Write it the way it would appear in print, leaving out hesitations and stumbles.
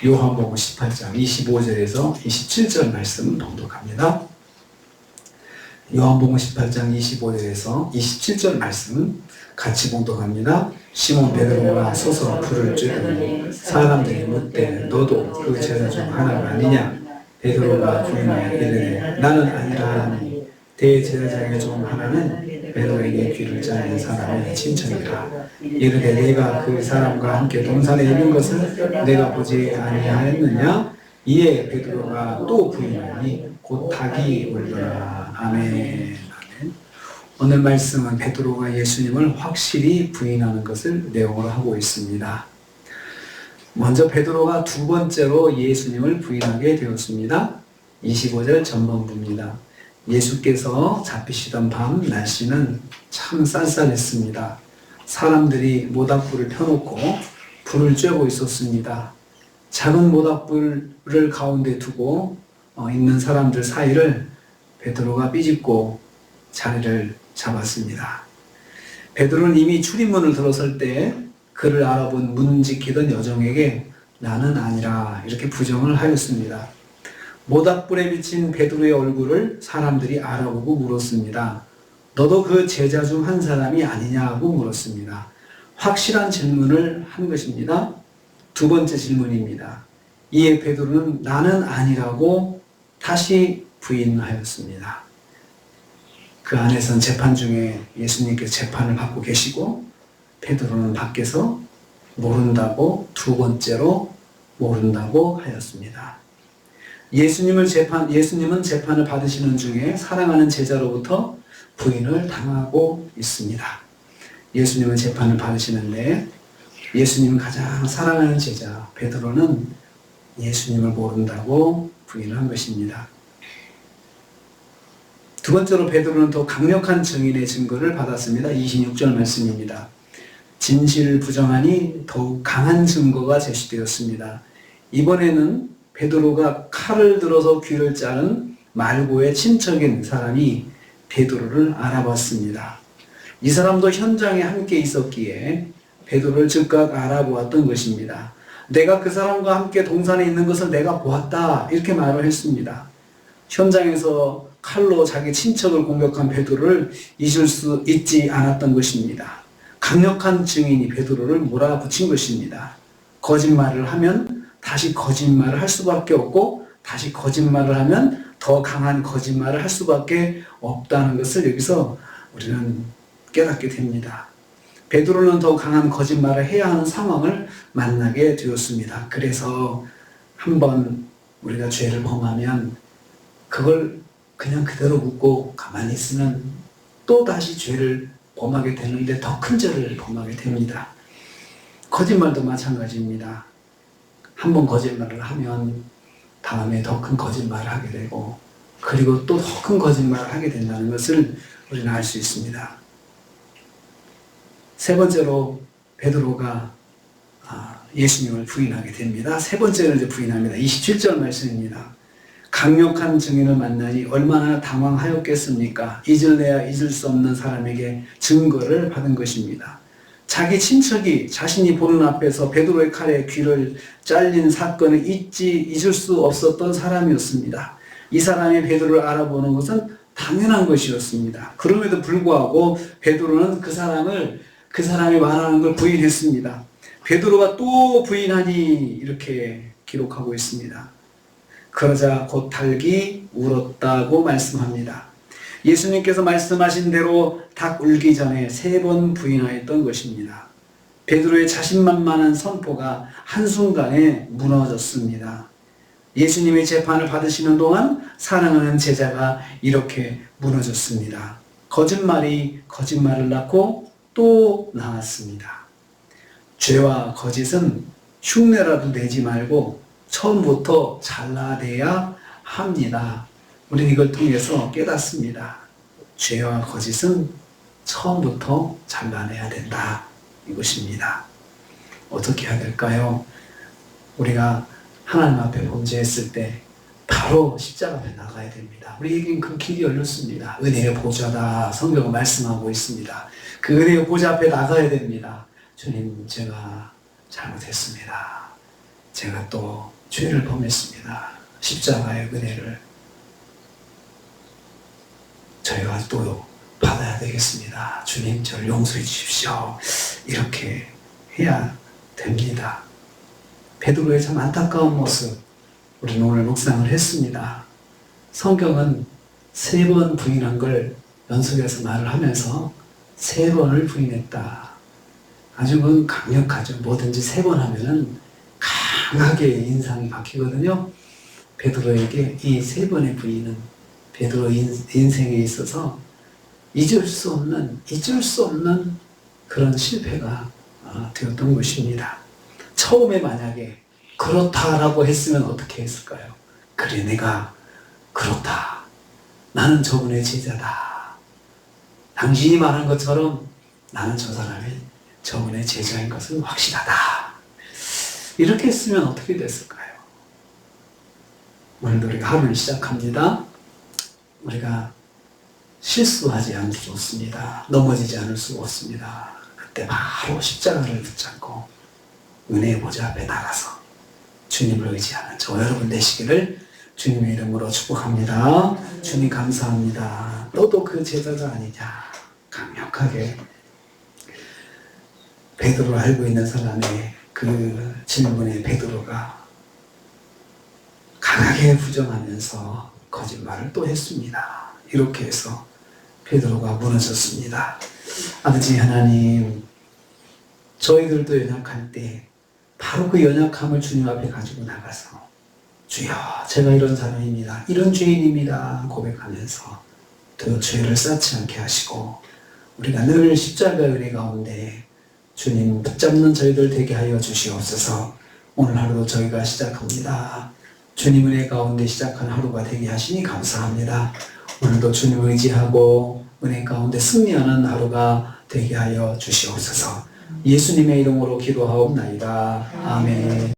요한복음 18장 25절에서 27절 말씀 봉독합니다. 요한복음 18장 25절에서 27절 말씀 같이 봉독합니다. 시몬 베드로가 서서 불을 쬐더니 사람들이 묻되 너도 그 제자 중 하나가 아니냐? 베드로가 부인하여 이르되 나는 아니라 하니 대제사장의 중 하나는 베드로에게 귀를 짜는 사람의 친척이라. 이르되 내가 그 사람과 함께 동산에 있는 것을 내가 보지 아니하였느냐? 이에 베드로가 또 부인하니 곧 닭이 울더라. 아멘. 아멘. 오늘 말씀은 베드로가 예수님을 확실히 부인하는 것을 내용으로 하고 있습니다. 먼저 베드로가 두 번째로 예수님을 부인하게 되었습니다. 25절 전반부입니다. 예수께서 잡히시던 밤 날씨는 참 쌀쌀했습니다. 사람들이 모닥불을 펴놓고 불을 쬐고 있었습니다. 작은 모닥불을 가운데 두고 있는 사람들 사이를 베드로가 삐집고 자리를 잡았습니다. 베드로는 이미 출입문을 들어설 때 그를 알아본 문 지키던 여종에게 나는 아니라 이렇게 부정을 하였습니다. 모닥불에 비친 베드로의 얼굴을 사람들이 알아보고 물었습니다. 너도 그 제자 중 한 사람이 아니냐고 물었습니다. 확실한 질문을 한 것입니다. 두 번째 질문입니다. 이에 베드로는 나는 아니라고 다시 부인하였습니다. 그 안에선 재판 중에 예수님께서 재판을 받고 계시고 베드로는 밖에서 모른다고 두 번째로 모른다고 하였습니다. 예수님은 재판을 받으시는 중에 사랑하는 제자로부터 부인을 당하고 있습니다. 예수님은 재판을 받으시는데 예수님은 가장 사랑하는 제자 베드로는 예수님을 모른다고 부인한 것입니다. 두 번째로 베드로는 더 강력한 증인의 증거를 받았습니다. 26절 말씀입니다. 진실을 부정하니 더욱 강한 증거가 제시되었습니다. 이번에는 베드로가 칼을 들어서 귀를 자른 말고의 친척인 사람이 베드로를 알아봤습니다. 이 사람도 현장에 함께 있었기에 베드로를 즉각 알아보았던 것입니다. 내가 그 사람과 함께 동산에 있는 것을 내가 보았다 이렇게 말을 했습니다. 현장에서 칼로 자기 친척을 공격한 베드로를 잊을 수 있지 않았던 것입니다. 강력한 증인이 베드로를 몰아붙인 것입니다. 거짓말을 하면 다시 거짓말을 할 수밖에 없고 다시 거짓말을 하면 더 강한 거짓말을 할 수밖에 없다는 것을 여기서 우리는 깨닫게 됩니다. 베드로는 더 강한 거짓말을 해야 하는 상황을 만나게 되었습니다. 그래서 한번 우리가 죄를 범하면 그걸 그냥 그대로 묻고 가만히 있으면 또 다시 죄를 범하게 되는데 더 큰 죄를 범하게 됩니다. 거짓말도 마찬가지입니다. 한번 거짓말을 하면 다음에 더 큰 거짓말을 하게 되고 그리고 또 더 큰 거짓말을 하게 된다는 것을 우리는 알 수 있습니다. 세 번째로 베드로가 예수님을 부인하게 됩니다. 세 번째로 이제 부인합니다. 27절 말씀입니다. 강력한 증인을 만나니 얼마나 당황하였겠습니까? 잊을래야 잊을 수 없는 사람에게 증거를 받은 것입니다. 자기 친척이 자신이 보는 앞에서 베드로의 칼에 귀를 잘린 사건을 잊을 수 없었던 사람이었습니다. 이 사람이 베드로를 알아보는 것은 당연한 것이었습니다. 그럼에도 불구하고 베드로는 그 사람이 말하는 걸 부인했습니다. 베드로가 또 부인하니 이렇게 기록하고 있습니다. 그러자 곧 닭이 울었다고 말씀합니다. 예수님께서 말씀하신 대로 닭 울기 전에 3번 부인하였던 것입니다. 베드로의 자신만만한 선포가 한순간에 무너졌습니다. 예수님의 재판을 받으시는 동안 사랑하는 제자가 이렇게 무너졌습니다. 거짓말이 거짓말을 낳고 또 나왔습니다. 죄와 거짓은 흉내라도 내지 말고 처음부터 잘라내야 합니다. 우리는 이걸 통해서 깨닫습니다. 죄와 거짓은 처음부터 잘라내야 된다. 이것입니다. 어떻게 해야 될까요? 우리가 하나님 앞에 범죄했을 때 바로 십자가 앞에 나가야 됩니다. 우리에겐 그 길이 열렸습니다. 은혜의 보좌다. 성경은 말씀하고 있습니다. 그 은혜의 보좌 앞에 나가야 됩니다. 주님, 제가 잘못했습니다. 제가 또 죄를 범했습니다. 십자가의 은혜를 저희가 또 받아야 되겠습니다. 주님, 저를 용서해 주십시오. 이렇게 해야 됩니다. 베드로의 참 안타까운 모습, 우리는 오늘 묵상을 했습니다. 성경은 3번 부인한 걸 연속해서 말을 하면서 3번을 부인했다. 아주 강력하죠. 뭐든지 3번 하면은 강하게 인상이 바뀌거든요. 베드로에게 이 3번의 부인은 베드로 인생에 있어서 잊을 수 없는 그런 실패가 되었던 것입니다. 처음에 만약에 그렇다라고 했으면 어떻게 했을까요? 그래, 내가 그렇다. 나는 저분의 제자다. 당신이 말한 것처럼 나는 저 사람이 저분의 제자인 것은 확실하다. 이렇게 했으면 어떻게 됐을까요? 오늘도 우리가 하루를 시작합니다. 우리가 실수하지 않기 좋습니다. 넘어지지 않을 수가 없습니다. 그때 바로 십자가를 붙잡고 은혜의 보좌 앞에 나가서 주님을 의지하는 저 여러분 되시기를 주님의 이름으로 축복합니다. 주님 감사합니다. 너도 그 제자가 아니냐. 강력하게 베드로를 알고 있는 사람의 그 질문에 베드로가 강하게 부정하면서 거짓말을 또 했습니다. 이렇게 해서 베드로가 무너졌습니다. 아버지 하나님, 저희들도 연약할 때 바로 그 연약함을 주님 앞에 가지고 나가서 주여, 제가 이런 사람입니다. 이런 죄인입니다. 고백하면서 더 죄를 쌓지 않게 하시고 우리가 늘 십자가의 은혜 가운데 주님 붙잡는 저희들 되게 하여 주시옵소서. 오늘 하루도 저희가 시작합니다. 주님 은혜 가운데 시작한 하루가 되게 하시니 감사합니다. 오늘도 주님을 의지하고 은혜 가운데 승리하는 하루가 되게 하여 주시옵소서. 예수님의 이름으로 기도하옵나이다. 아멘.